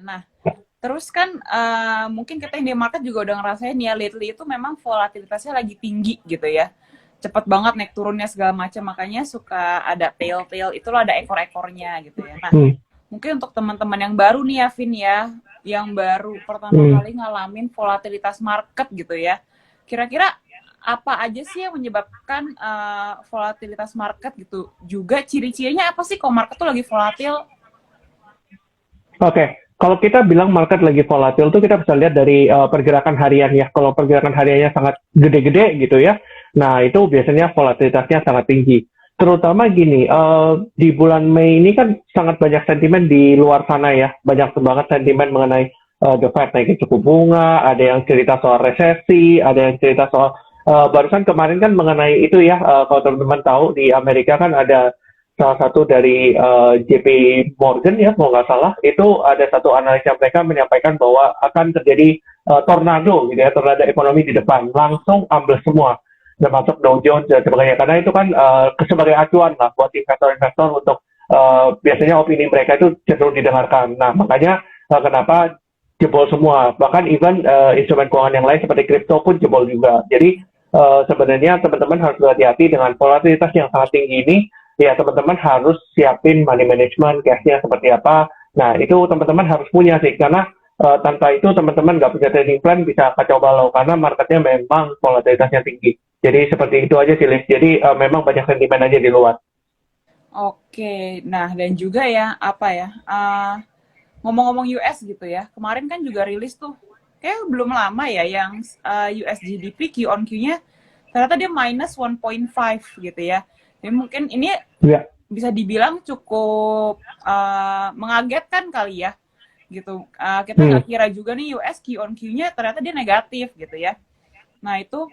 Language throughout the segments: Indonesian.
nah terus kan mungkin kita yang di market juga udah ngerasain ya lately itu memang volatilitasnya lagi tinggi gitu ya. Cepet banget naik turunnya segala macam, makanya suka ada tail-tail, itulah ada ekor-ekornya gitu ya. Nah, Hmm. mungkin untuk teman-teman yang baru nih ya, Vin ya, yang baru pertama Hmm. kali ngalamin volatilitas market gitu ya. Kira-kira apa aja sih yang menyebabkan volatilitas market gitu? Juga ciri-cirinya apa sih kalau market tuh lagi volatil? Oke, kalau kita bilang market lagi volatil tuh kita bisa lihat dari pergerakan harian ya. Kalau pergerakan hariannya sangat gede-gede gitu ya, nah itu biasanya volatilitasnya sangat tinggi. Terutama gini, di bulan Mei ini kan sangat banyak sentimen di luar sana ya. Banyak banget sentimen mengenai The Fed naikin suku bunga, ada yang cerita soal resesi, ada yang cerita soal barusan kemarin kan mengenai itu ya, kalau teman-teman tahu di Amerika kan ada salah satu dari JP Morgan ya kalau nggak salah itu ada satu analisa mereka menyampaikan bahwa akan terjadi tornado gitu ya, tornado ekonomi di depan langsung ambil semua termasuk Dow Jones dan sebagainya, karena itu kan sebagai acuan lah buat investor-investor untuk biasanya opini mereka itu cenderung didengarkan. Nah makanya kenapa jebol semua, bahkan even instrumen keuangan yang lain seperti kripto pun jebol juga. Jadi sebenarnya teman-teman harus berhati-hati dengan volatilitas yang sangat tinggi ini. Ya teman-teman harus siapin money management, cash-nya seperti apa. Nah itu teman-teman harus punya sih, karena tanpa itu teman-teman nggak punya trading plan bisa kacau balau karena marketnya memang volatilitasnya tinggi. Jadi seperti itu aja sih, Liz. Jadi memang banyak sentimen aja di luar. Oke, nah dan juga ya apa ya? Ngomong-ngomong US gitu ya, kemarin kan juga rilis tuh, kayak belum lama ya yang US GDP Q on Q-nya ternyata dia minus 1.5 gitu ya. Jadi mungkin ini Ya. bisa dibilang cukup mengagetkan kali ya gitu. Kita Hmm. nggak kira juga nih US Q on Q-nya ternyata dia negatif gitu ya. Nah itu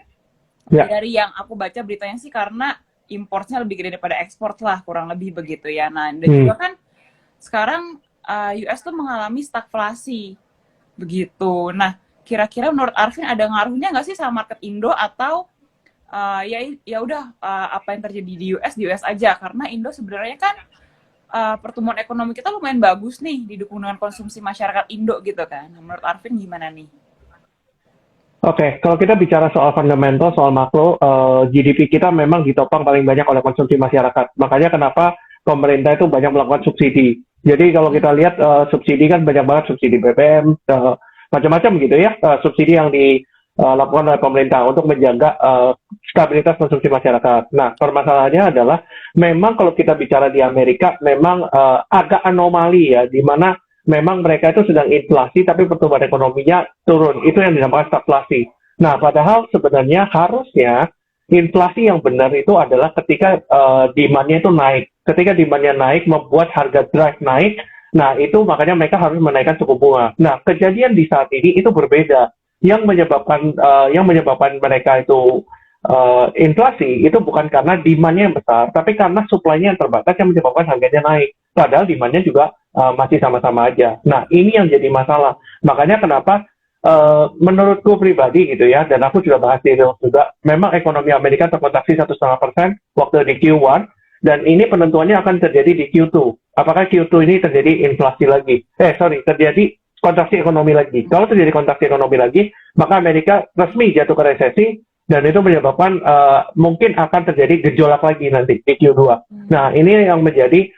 Ya. dari yang aku baca beritanya sih karena importnya lebih gede daripada ekspor lah, kurang lebih begitu ya. Nah dan Hmm. juga kan sekarang US tuh mengalami stagflasi begitu. Nah, kira-kira menurut Arvin ada ngaruhnya nggak sih sama market Indo atau ya ya udah apa yang terjadi di US aja karena Indo sebenarnya kan pertumbuhan ekonomi kita lumayan bagus nih didukung dengan konsumsi masyarakat Indo gitu kan. Nah, menurut Arvin gimana nih? Oke, kalau kita bicara soal fundamental, soal makro, GDP kita memang ditopang paling banyak oleh konsumsi masyarakat. Makanya kenapa pemerintah itu banyak melakukan subsidi. Jadi kalau kita lihat subsidi kan banyak banget, subsidi BBM, macam-macam gitu ya, subsidi yang dilakukan oleh pemerintah untuk menjaga stabilitas konsumsi masyarakat. Nah, permasalahannya adalah memang kalau kita bicara di Amerika, memang agak anomali ya, di mana memang mereka itu sedang inflasi tapi pertumbuhan ekonominya turun. Itu yang dinamakan stagflasi. Nah, padahal sebenarnya harusnya inflasi yang benar itu adalah ketika demand-nya itu naik. Ketika demand-nya naik membuat harga drive naik. Nah, itu makanya mereka harus menaikkan suku bunga. Nah, kejadian di saat ini itu berbeda. Yang menyebabkan mereka itu inflasi itu bukan karena demand-nya yang besar, tapi karena supply-nya yang terbatas yang menyebabkan harganya naik. Padahal demand-nya juga masih sama-sama aja. Nah, ini yang jadi masalah. Makanya kenapa menurutku pribadi gitu ya, dan aku sudah bahas di Reels juga, memang ekonomi Amerika terkontraksi 1,5% waktu di Q1, dan ini penentuannya akan terjadi di Q2. Apakah Q2 ini terjadi inflasi lagi? Terjadi kontraksi ekonomi lagi. Kalau terjadi kontraksi ekonomi lagi, maka Amerika resmi jatuh ke resesi, dan itu menyebabkan mungkin akan terjadi gejolak lagi nanti di Q2. Nah, ini yang menjadi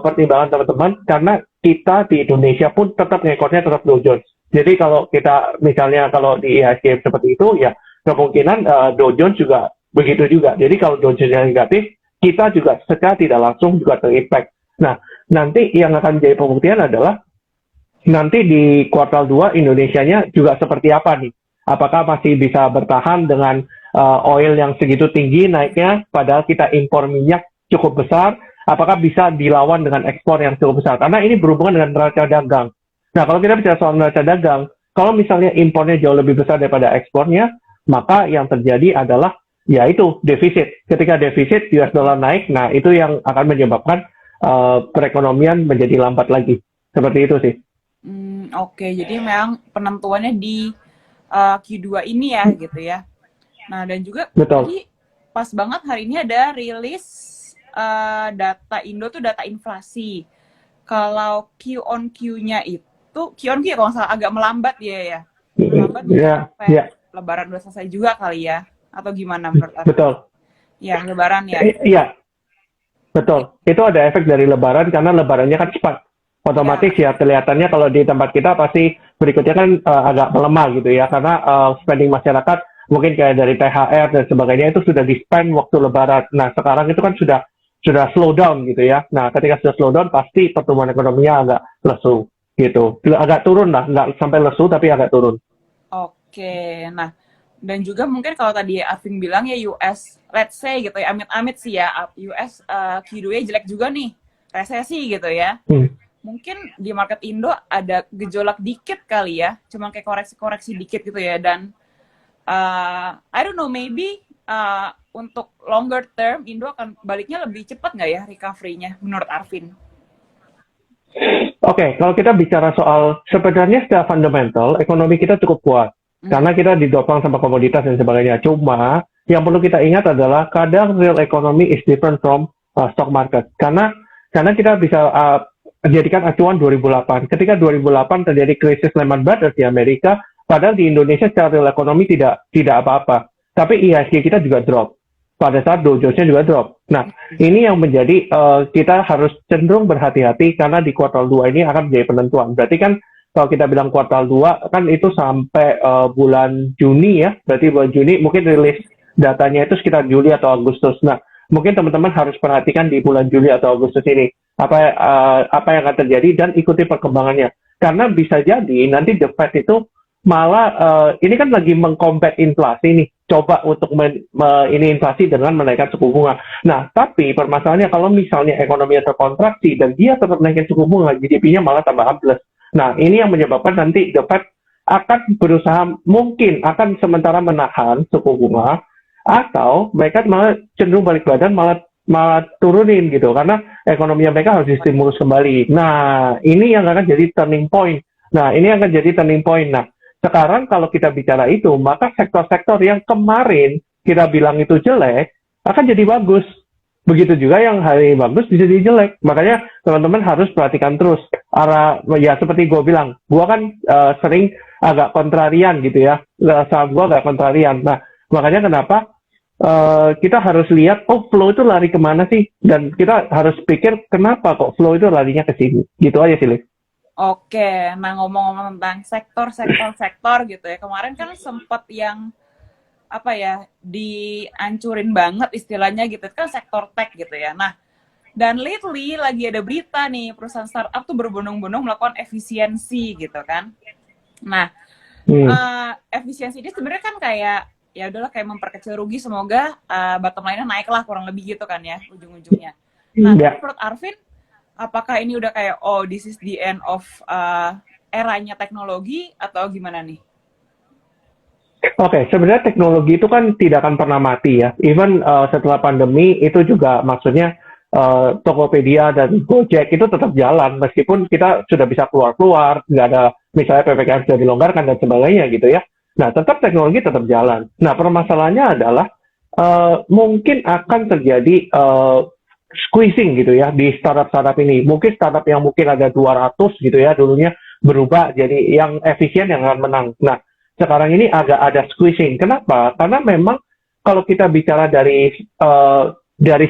pertimbangan teman-teman, karena kita di Indonesia pun tetap ngekornya tetap Dow Jones. Jadi kalau kita misalnya kalau di IHSG seperti itu ya kemungkinan Dow Jones juga begitu juga. Jadi kalau Dow Jones yang negatif, kita juga secara tidak langsung juga terimpact. Nah, nanti yang akan menjadi pembuktian adalah nanti di kuartal 2 Indonesianya juga seperti apa nih? Apakah masih bisa bertahan dengan oil yang segitu tinggi naiknya padahal kita impor minyak cukup besar? Apakah bisa dilawan dengan ekspor yang cukup besar? Karena ini berhubungan dengan neraca dagang. Nah, kalau kita bicara soal neraca dagang, kalau misalnya impornya jauh lebih besar daripada ekspornya, maka yang terjadi adalah yaitu defisit. Ketika defisit US dollar naik, nah itu yang akan menyebabkan perekonomian menjadi lambat lagi. Seperti itu sih. Oke, jadi memang penentuannya di Q2 ini ya gitu ya. Nah, dan juga Betul. tadi pas banget hari ini ada rilis data Indo tuh data inflasi. Kalau Q on Q-nya itu itu Kionki kalau nggak salah agak melambat ya. Melambat mungkin Ya, sampai ya, Lebaran udah selesai juga kali ya. Atau gimana menurut Arvin? betul. Ya, Lebaran ya. Iya, Oke. betul. Itu ada efek dari Lebaran karena Lebarannya kan cepat. Otomatis Ya, ya kelihatannya kalau di tempat kita pasti berikutnya kan agak melemah gitu ya karena spending masyarakat mungkin kayak dari THR dan sebagainya itu sudah di spend waktu Lebaran. Nah sekarang itu kan sudah slow down gitu ya. Nah ketika sudah slow down pasti pertumbuhan ekonominya agak lesu gitu. Agak turun lah, nggak sampai lesu tapi agak turun. oke. Nah, dan juga mungkin kalau tadi Arvin bilang ya US, let's say gitu ya, amit-amit sih ya, US Q2-nya jelek juga nih, resesi gitu ya. Hmm. Mungkin di market Indo ada gejolak dikit kali ya, cuma kayak koreksi-koreksi dikit gitu ya. Dan I don't know, maybe untuk longer term Indo akan baliknya lebih cepat nggak ya recovery-nya menurut Arvin? Oke, kalau kita bicara soal sebenarnya secara fundamental, ekonomi kita cukup kuat. Karena kita didopang sama komoditas dan sebagainya. Cuma, yang perlu kita ingat adalah kadang real economy is different from stock market. Karena kita bisa jadikan acuan 2008. Ketika 2008 terjadi krisis Lehman Brothers di Amerika, padahal di Indonesia secara real economy tidak apa-apa. Tapi IHSG kita juga drop. Pada saat Dow Jones-nya juga drop. Nah, ini yang menjadi kita harus cenderung berhati-hati karena di kuartal 2 ini akan menjadi penentuan. Berarti kan kalau kita bilang kuartal 2 kan itu sampai bulan Juni ya. Berarti bulan Juni mungkin rilis datanya itu sekitar Juli atau Agustus. Nah, mungkin teman-teman harus perhatikan di bulan Juli atau Agustus ini apa yang akan terjadi dan ikuti perkembangannya. Karena bisa jadi nanti The Fed itu malah ini kan lagi mengcombat inflasi nih, coba untuk ini inflasi dengan menaikkan suku bunga. Nah, tapi permasalahannya kalau misalnya ekonomi terkontraksi dan dia tetap naikin suku bunga, GDP-nya malah tambah ambles. Nah, ini yang menyebabkan nanti The Fed akan berusaha mungkin akan sementara menahan suku bunga atau mereka malah cenderung balik badan malah turunin gitu karena ekonomi mereka harus distimulus kembali. Nah, ini yang akan jadi turning point. Nah, ini akan jadi turning point. Nah, sekarang kalau kita bicara itu, maka sektor-sektor yang kemarin kita bilang itu jelek, akan jadi bagus. Begitu juga yang hari ini bagus bisa jadi jelek. Makanya teman-teman harus perhatikan terus. Ya seperti gue bilang, gue kan sering agak kontrarian gitu ya. Saham gue agak kontrarian. Nah, makanya kenapa kita harus lihat, flow itu lari kemana sih? Dan kita harus pikir, kenapa kok flow itu larinya ke sini? Gitu aja sih, Liv. Oke, nah ngomong-ngomong tentang sektor gitu ya, kemarin kan sempat yang apa ya dihancurin banget istilahnya gitu kan sektor tech gitu ya. Nah, dan lately lagi ada berita nih perusahaan startup tuh berbondong-bondong melakukan efisiensi gitu kan. Nah, efisiensi ini sebenarnya kan kayak ya udahlah kayak memperkecil rugi, semoga bottom line-nya naik lah kurang lebih gitu kan ya ujung-ujungnya. Nah, menurut Arvin, apakah ini udah kayak this is the end of eranya teknologi atau gimana nih? Oke, sebenarnya teknologi itu kan tidak akan pernah mati ya. Even setelah pandemi itu juga maksudnya Tokopedia dan Gojek itu tetap jalan meskipun kita sudah bisa keluar-keluar, nggak ada misalnya PPKM sudah dilonggarkan dan sebagainya gitu ya. Nah, tetap teknologi tetap jalan. Nah, permasalahannya adalah mungkin akan terjadi squeezing gitu ya di startup-startup ini. Mungkin startup yang mungkin ada 200 gitu ya dulunya berubah jadi yang efisien yang akan menang. Nah, sekarang ini agak ada squeezing. Kenapa? Karena memang kalau kita bicara dari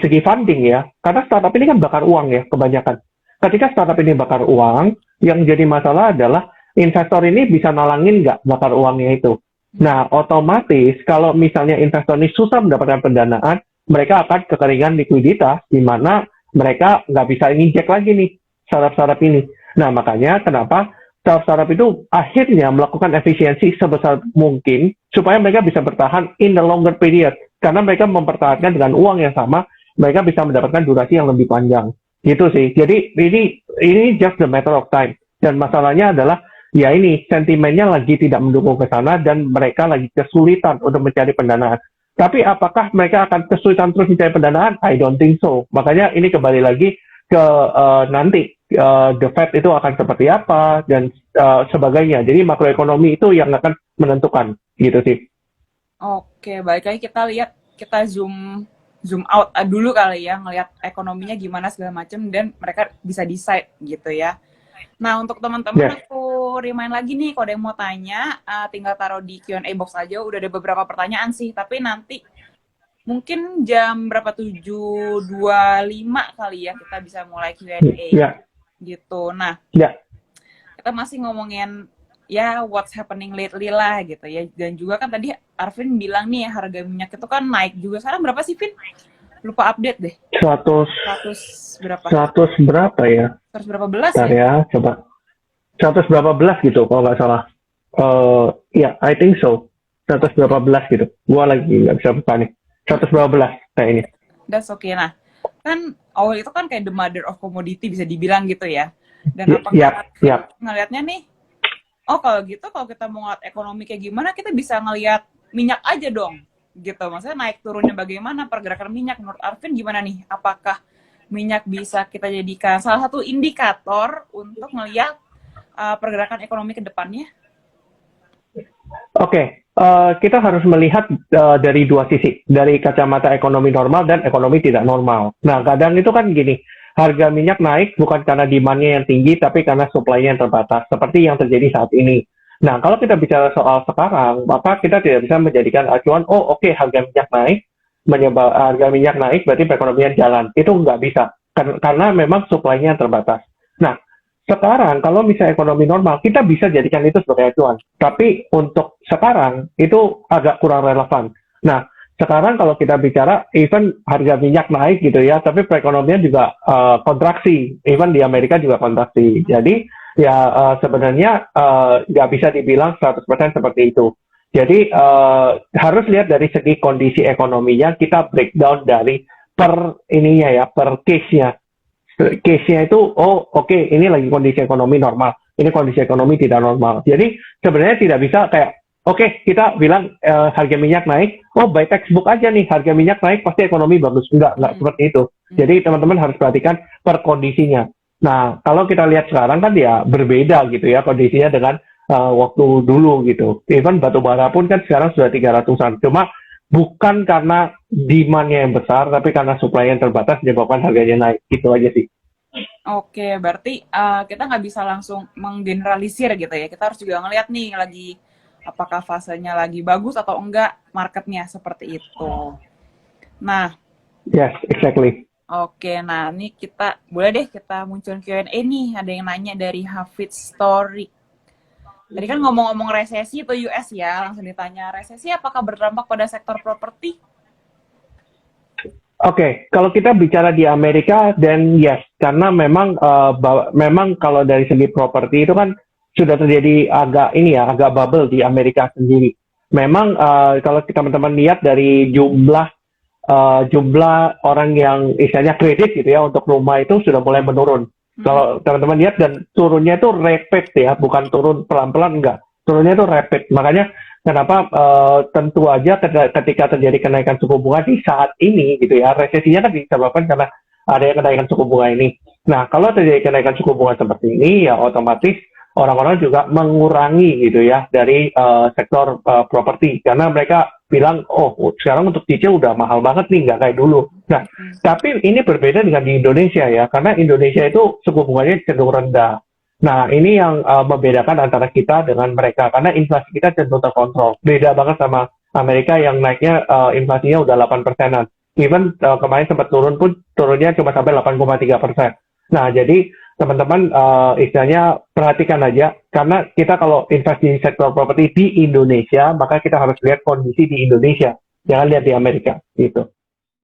segi funding ya, karena startup ini kan bakar uang ya kebanyakan. Ketika startup ini bakar uang, yang jadi masalah adalah investor ini bisa nalangin nggak bakar uangnya itu. Nah, otomatis kalau misalnya investor ini susah mendapatkan pendanaan, mereka akan kekeringan likuiditas, di mana mereka nggak bisa injek lagi nih startup-startup ini. Nah, makanya kenapa startup itu akhirnya melakukan efisiensi sebesar mungkin supaya mereka bisa bertahan in the longer period. Karena mereka mempertahankan dengan uang yang sama, mereka bisa mendapatkan durasi yang lebih panjang. Gitu sih. Jadi ini just the matter of time. Dan masalahnya adalah ya ini sentimennya lagi tidak mendukung ke sana dan mereka lagi kesulitan untuk mencari pendanaan. Tapi apakah mereka akan kesulitan terus mencari pendanaan? I don't think so. Makanya ini kembali lagi ke nanti the Fed itu akan seperti apa dan sebagainya. Jadi makroekonomi itu yang akan menentukan gitu sih. Oke, balik lagi kita zoom out dulu kali ya, ngelihat ekonominya gimana segala macam dan mereka bisa decide gitu ya. Nah, untuk teman-teman Yes. aku remind lagi nih, kalau ada yang mau tanya, tinggal taruh di Q&A box aja. Udah ada beberapa pertanyaan sih, tapi nanti mungkin jam berapa 7.25 kali ya kita bisa mulai Q&A Ya, gitu. Nah, ya. kita masih ngomongin ya what's happening lately lah gitu ya. Dan juga kan tadi Arvin bilang nih harga minyak itu kan naik juga. Sekarang berapa sih, Vin? Lupa update deh. 100 100 berapa? 100 berapa ya? 100 berapa belas Bentar ya? ya, coba. 100 berapa belas gitu kalau nggak salah. Ya, I think so. 100 berapa belas gitu. Gua lagi nggak bisa buka nih. 100 berapa belas kayak ini. That's okay. Nah, kan oil itu kan kayak the mother of commodity bisa dibilang gitu ya. Dan apakah Yap, yap. ngelihatnya nih, oh kalau gitu kalau kita mau ngeliat ekonomi kayak gimana, kita bisa ngelihat minyak aja dong. Gitu. Maksudnya naik turunnya bagaimana pergerakan minyak. Menurut Arvin gimana nih? Apakah minyak bisa kita jadikan salah satu indikator untuk ngelihat pergerakan ekonomi ke depannya? Oke, kita harus melihat dari dua sisi, dari kacamata ekonomi normal dan ekonomi tidak normal. Nah, kadang itu kan gini, harga minyak naik bukan karena demand-nya yang tinggi, tapi karena supply-nya yang terbatas, seperti yang terjadi saat ini. Nah, kalau kita bicara soal sekarang, maka kita tidak bisa menjadikan acuan, oh oke, harga minyak naik, harga minyak naik berarti perekonomian jalan. Itu nggak bisa, karena memang supply-nya yang terbatas. Nah, sekarang kalau misalnya ekonomi normal, kita bisa jadikan itu sebagai acuan. Tapi untuk sekarang itu agak kurang relevan. Nah, sekarang kalau kita bicara even harga minyak naik gitu ya, tapi perekonomian juga kontraksi. Even di Amerika juga kontraksi. Jadi ya sebenarnya nggak bisa dibilang 100% seperti itu. Jadi harus lihat dari segi kondisi ekonominya, kita breakdown dari per ininya ya, per case-nya. Case-nya itu, oh oke, ini lagi kondisi ekonomi normal, ini kondisi ekonomi tidak normal. Jadi sebenarnya tidak bisa kayak, oke, kita bilang harga minyak naik, oh by textbook aja nih, harga minyak naik pasti ekonomi bagus. Enggak seperti itu. Jadi teman-teman harus perhatikan per kondisinya. Nah, kalau kita lihat sekarang kan ya berbeda gitu ya kondisinya dengan waktu dulu gitu. Even batu bara pun kan sekarang sudah 300-an. Cuma bukan karena demand-nya yang besar, tapi karena supply yang terbatas menyebabkan harganya naik. Gitu aja sih. Oke, berarti kita nggak bisa langsung menggeneralisir gitu ya. Kita harus juga ngeliat nih lagi apakah fasenya lagi bagus atau enggak marketnya seperti itu. Nah, Yes, exactly. oke, nah ini kita boleh deh kita munculin Q&A nih. Ada yang nanya dari Hafid Story. Tadi kan ngomong-ngomong resesi itu US ya, langsung ditanya resesi apakah berdampak pada sektor properti? Oke, kalau kita bicara di Amerika, then yes, karena memang memang kalau dari segi properti itu kan sudah terjadi agak bubble di Amerika sendiri. Memang kalau teman-teman lihat dari jumlah orang yang istilahnya kredit gitu ya untuk rumah itu sudah mulai menurun. Kalau teman-teman lihat dan turunnya itu rapid ya, bukan turun pelan-pelan enggak. Turunnya itu rapid. Makanya kenapa tentu aja ketika terjadi kenaikan suku bunga di saat ini gitu ya, resesinya kan disebabkan karena ada yang kenaikan suku bunga ini. Nah, kalau terjadi kenaikan suku bunga seperti ini ya otomatis orang-orang juga mengurangi gitu ya dari sektor properti karena mereka bilang oh sekarang untuk cicil udah mahal banget nih nggak kayak dulu. Nah, tapi ini berbeda dengan di Indonesia ya karena Indonesia itu suku bunganya cenderung rendah. Nah, ini yang membedakan antara kita dengan mereka karena inflasi kita cenderung terkontrol. Beda banget sama Amerika yang naiknya inflasinya udah 8%-an. Even kemarin sempat turun pun turunnya cuma sampai 8,3%. Nah, jadi teman-teman istilahnya perhatikan aja karena kita kalau investasi di sektor properti di Indonesia maka kita harus lihat kondisi di Indonesia, jangan lihat di Amerika gitu.